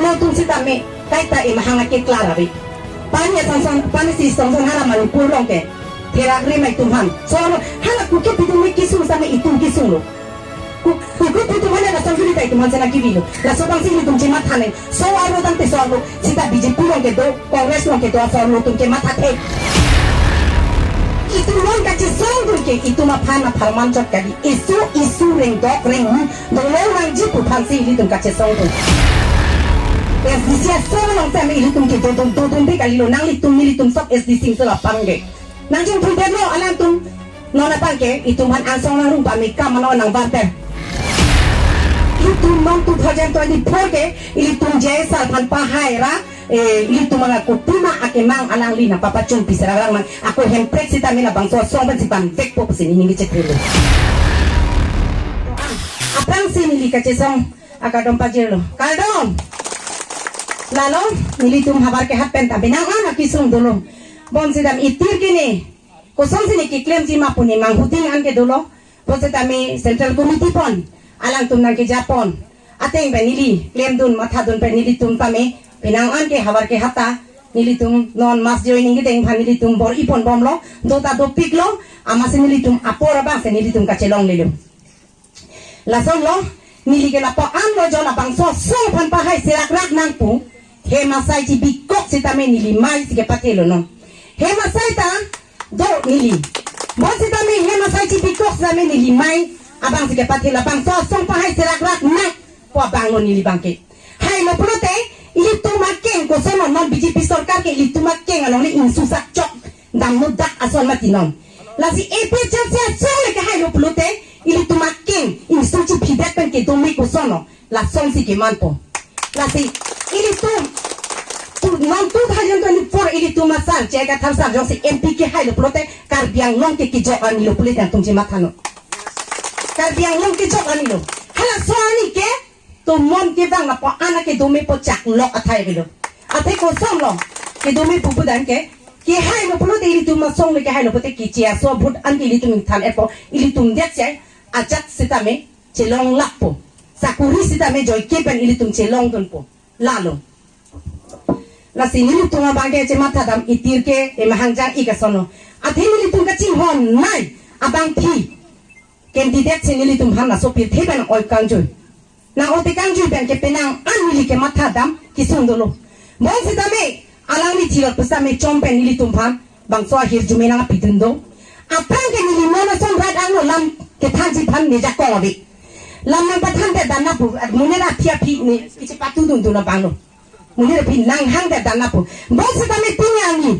lo tum sita me kaita imahanga ke klara bi pani sang pani si song hala mani purong ke tera grima tumhan so hala kuke pitu me kisu sama itum kisu lo kuke pitu mana na sang kita itu mana kibilo la so bang sini tum cima thane so aro tante so lo sita biji purong ke do kongres lo ke do so lo tum ke mata the itu long kaci song ke itu ma phana pharman jot kali isu reng dok reng do lo nang ji pu phan si tum kaci song SDC so long time ini tum ke do be kali lo nang litum sok SDC so la pangge nang jung pu de lo alang tum nona pangke itu man ansong nang rumpa me kam no nang barte itu non 2024 ke ini tum je sal phan pa hai ra itu mga kupima akemang alang lina papacun pisara lang man ako hemprek sita mina bang so ban si pan tek po sini hingi cekrilo apang sini li kacesong akadom pajelo kaldom lalo nilitum habar ke happen tabi nang ana kisung dulu bon sidam itir kini kosong sini ki claim ji mapuni mang huting an ke dulu bon sidami central committee pon alang tum nang ke Japon ateng benili claim dun matha dun benili tum tame pinangan ke habar ke hata nilitum non mas joining ke teng nilitum bor ipon bom lo dota do pik lo amase nilitum apora bang se nilitum kacelong lilo la son lo nilike la po an lo jo la bang so pan pa hai sirak rak nang pu he masai ji bikok sitame nili mai sike patelo no he masai ta do nili bo sitame he masai ji bikok sitame nili mai abang sike patelo bang so pa hai sirak rak nang po bang lo nili bangke hai lo prote itu makin ko sono non biji pistol kake itu makin along ni insusak cok dam mudak asal mati non lasi epe chelse sole ke hayo plute itu makin insuci pidet pen ke domi ko sono la son si ke manpo lasi itu non 2024 itu masal jaga tharsa josi MP ke hayo plute karbiang long ke jok ani lo plute antum je matano karbiang long ke jok ani lo hala soani ke to mon ke dang na po ana ke domi po chak lok athai gelo athai ko som lo ke domi pu budan ke hai no pulo de ili tum song le ke hai no pote ki chia so bud an ili tum than epo ili tum det chai ajat sitame chelong lapo sakuri sitame joy ke pen ili tum chelong ton po lalo la sinili tum ba ke che matha dam itir ke e mahangjang ika sono athai ili tum ka ching hon nai abang thi candidate sinili tum han na so pir theben oi kangjoi na ote kangjui ben ke penang anili ke matha dam kisung dolo bon sitame alang ni tilot pesame chompen nili tumpam bang so hir jumena pitundo apang ke nili mona som rat anglo lam ke thanji phan ni jakko bi lam nang pathan te dana pu munera thia phi ni kichi patu dun dun banglo munera phi nang hang te dana pu bon sitame tinyani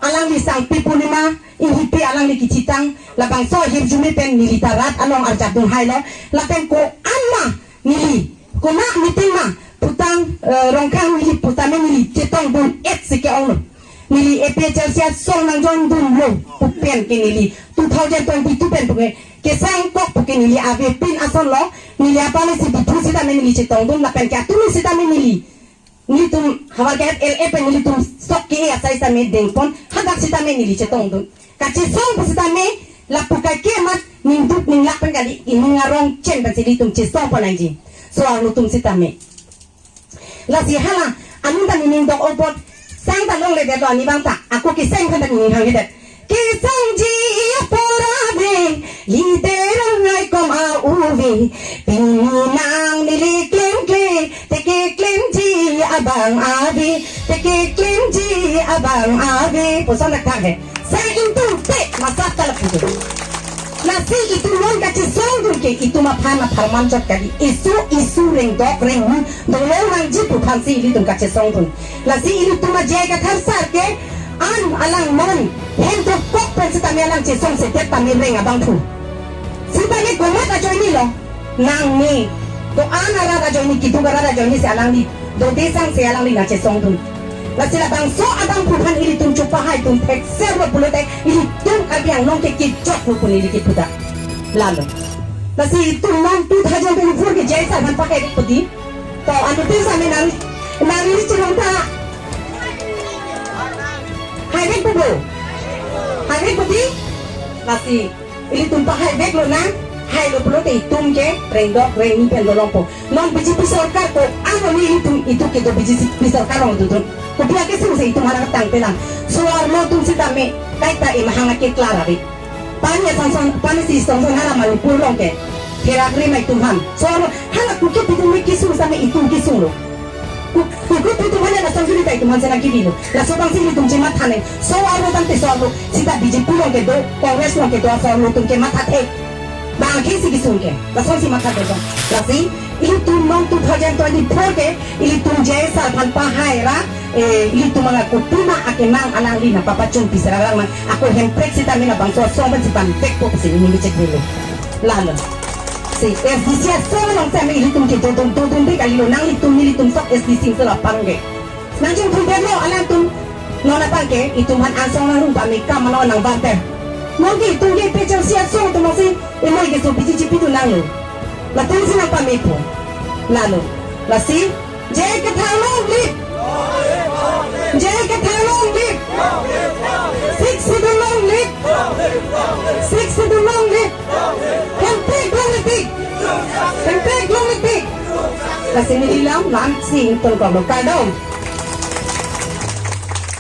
alang ni sang pipunima inhipi alang ni kicitang la bang so hir jume pen nili tarat along arjat dun hailo la pen ko amma nili koma meeting ma putang rongkang nili putame nili cetong bun et sike ong nili epe chelsea song nang jon dun lo pupen ke nili 2022 pen puke ke sang kok puke nili ave pin asol lo nili apa ni si bitu sita nili cetong dun la pen ka tu sita nili ni tum hawar ke le pen nili tum sok ke ya sai sa me deng pon hadak sita nili cetong dun ka che song sita me la pukai ke mat ning duk ning lak pen kali ing ngarong chen ban sili tum che song pon anji so anu tum sitame la si hala anu dan ning dok opot sang ta long le de do ni bang ta aku ki seng kan ning hang de ki sang ji pora be li de rang ai kom a u vi pinang ni li klem te ke klem ji abang abi te ke klem ji abang abi posan nak ta he sang intu te masa ta la putu nasi itu non kaci song ke itu mapana parman jot kali isu reng dok reng dolo nang jipu phansi ili tum kaci song dun nasi ili tuma jaga tharsar ke an alang mon hen to kok pen sita me alang che song se tet ta me reng abang thu sita me gomat a joini lo nang ni do an ara da joini ki tu gara da joini se alang ni do desang se alang ni na che song dun la sila bang so abang puphan ili tum chupa hai tum tek servo pulote ili tum kabiang long ke ki chok pupun ili ki puta lalo la si tum non 2024 ke jaisa ban pakai dik pudi to anu te sa me nang ili chilong ta hai dik pudo hai dik pudi la si ili tum pa hai bek lo nang hai lo perlu itum ke rendok reni pendolompo non biji pisarkar ko ano ni itum itu ke do biji pisarkar lo tu ko pia ke sing se itum harang tang telang suar lo tum sitame kaita imahanga ke klara ri pani si song hala malu pulong ke kira rima itum han suar hala ku ke pitum ke sing same itum ke sing lo kuku pitum hala na song sita itum han sana kibilo la sobang sing itum je mathane suar lo tante suar lo sita biji pulong ke do kongres lo ke do suar lo tum ke mathat Bagi si kisungke, langsung si makan betul. Lasi, ini tu nong 2024 ke, ini tu jasa tanpa haira, ini tu mga kupuna akenang anang lina papa cumpi serang man. Aku hemprek si tamina bangso sobat si pampek po si ini cek dulu. Lalu, si SDC sobat nong sami ini tu ke dodong dek kali lo nang itu sok SDC selapang ke. Nanti tu demo alang tu nona pangke itu man ansong nang rumpa meka mana nang banter. Mungkin tu dia pecah siap song tu masih emang gitu biji cipi tu nang lo. Lalu sih nampak mepo. Lalu, lasi, jai kethalong lip, jai kethalong lip, six sedulong lip, six sedulong lip, kempek long lipik, lasi ni ilam lam sing tol kau lo kadong.